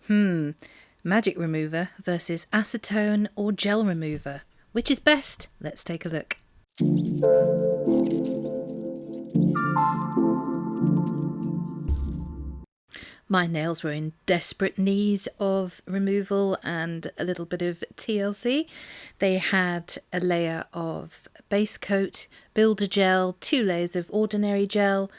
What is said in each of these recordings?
Magic remover versus acetone or gel remover. Which is best? Let's take a look. My nails were in desperate need of removal and a little bit of TLC. They had a layer of base coat, builder gel, 2 layers of ordinary gel,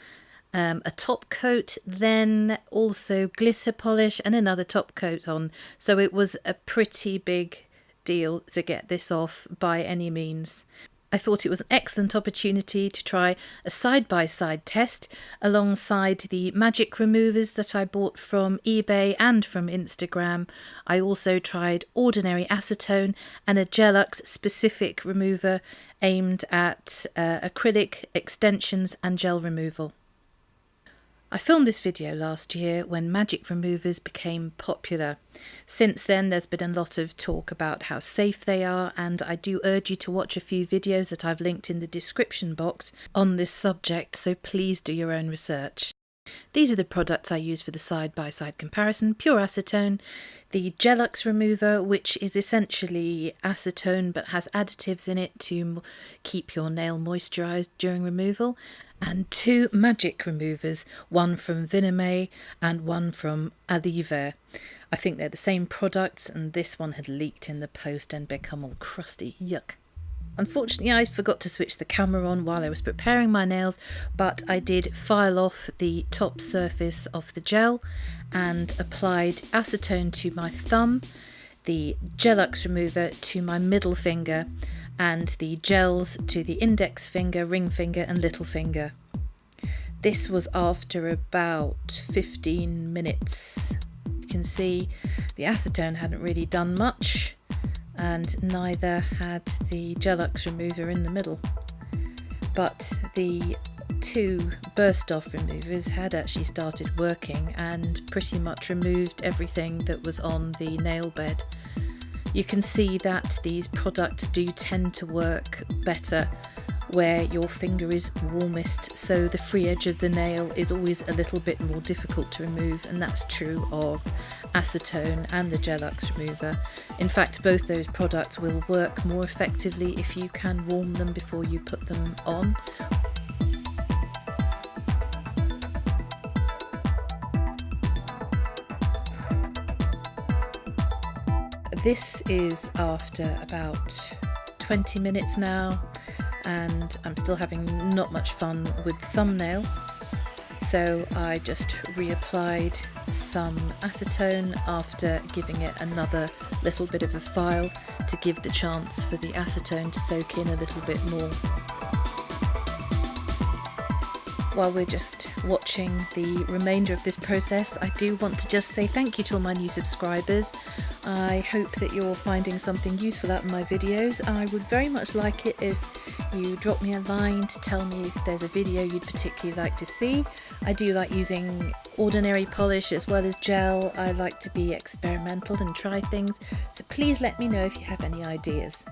a top coat, then also glitter polish and another top coat on. So it was a pretty big deal to get this off by any means. I thought it was an excellent opportunity to try a side-by-side test alongside the magic removers that I bought from eBay and from Instagram. I also tried ordinary acetone and a Gellux specific remover aimed at acrylic extensions and gel removal. I filmed this video last year when magic removers became popular. Since then there's been a lot of talk about how safe they are, and I do urge you to watch a few videos that I've linked in the description box on this subject, so please do your own research. These are the products I use for the side-by-side comparison: pure acetone, the Gellux remover, which is essentially acetone but has additives in it to keep your nail moisturised during removal, and 2 magic removers, one from Vinimay and one from Aliver. I think they're the same products, and this one had leaked in the post and become all crusty. Yuck. Unfortunately, I forgot to switch the camera on while I was preparing my nails, but I did file off the top surface of the gel and applied acetone to my thumb, the Gellux remover to my middle finger, and the gels to the index finger, ring finger and little finger. This was after about 15 minutes. You can see the acetone hadn't really done much, and neither had the Gellux remover in the middle. But the 2 burst off removers had actually started working and pretty much removed everything that was on the nail bed. You can see that these products do tend to work better where your finger is warmest, so the free edge of the nail is always a little bit more difficult to remove, and that's true of acetone and the Gellux remover. In fact, both those products will work more effectively if you can warm them before you put them on. This is after about 20 minutes now, and I'm still having not much fun with the thumbnail, so I just reapplied some acetone after giving it another little bit of a file to give the chance for the acetone to soak in a little bit more. While we're just watching the remainder of this process, I do want to just say thank you to all my new subscribers. I hope that you're finding something useful out of my videos. I would very much like it if you drop me a line to tell me if there's a video you'd particularly like to see. I do like using ordinary polish as well as gel. I like to be experimental and try things, so please let me know if you have any ideas.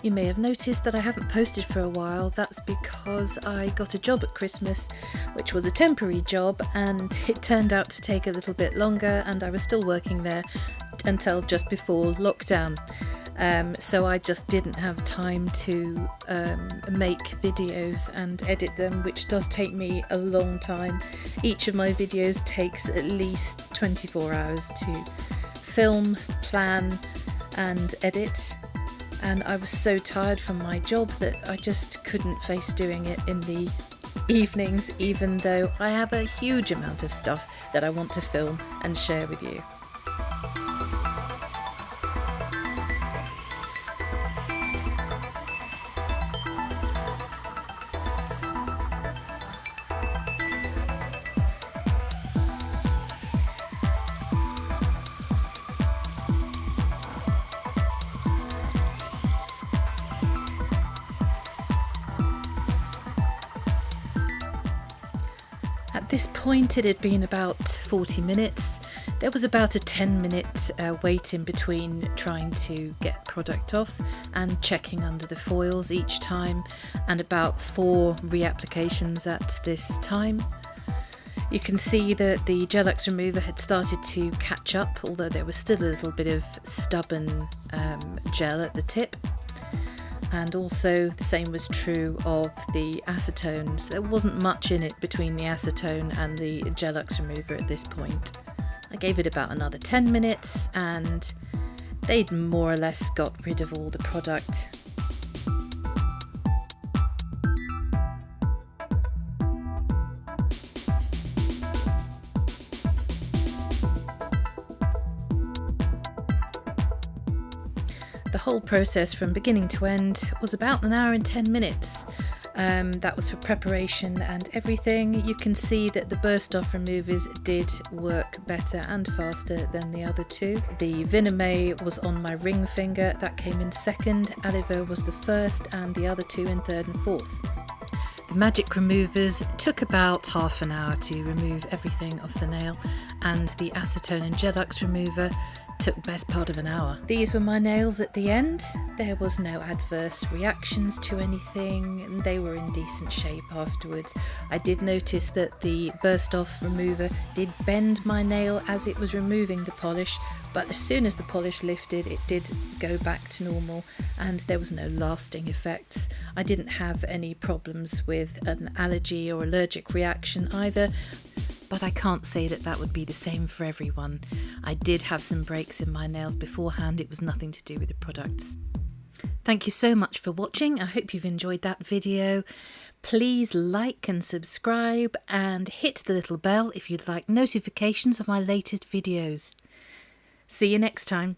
You may have noticed that I haven't posted for a while. That's because I got a job at Christmas, which was a temporary job, and it turned out to take a little bit longer, and I was still working there until just before lockdown. So I just didn't have time to make videos and edit them, which does take me a long time. Each of my videos takes at least 24 hours to film, plan and edit. And I was so tired from my job that I just couldn't face doing it in the evenings, even though I have a huge amount of stuff that I want to film and share with you. At this point it had been about 40 minutes. There was about a 10-minute wait in between trying to get product off and checking under the foils each time, and about 4 reapplications at this time. You can see that the Gellux remover had started to catch up, although there was still a little bit of stubborn gel at the tip. And also the same was true of the acetones. There wasn't much in it between the acetone and the Gellux remover at this point. I gave it about another 10 minutes and they'd more or less got rid of all the product. The whole process from beginning to end was about an hour and 10 minutes. That was for preparation and everything. You can see that the burst off removers did work better and faster than the other two. The Vinimay was on my ring finger, that came in second. Oliver was the first and the other two in third and fourth. The magic removers took about half an hour to remove everything off the nail, and the Acetone and Gellux remover took best part of an hour. These were my nails at the end. There was no adverse reactions to anything, and they were in decent shape afterwards. I did notice that the burst off remover did bend my nail as it was removing the polish, but as soon as the polish lifted it did go back to normal and there was no lasting effects. I didn't have any problems with an allergy or allergic reaction either, but I can't say that that would be the same for everyone. I did have some breaks in my nails beforehand. It was nothing to do with the products. Thank you so much for watching. I hope you've enjoyed that video. Please like and subscribe and hit the little bell if you'd like notifications of my latest videos. See you next time.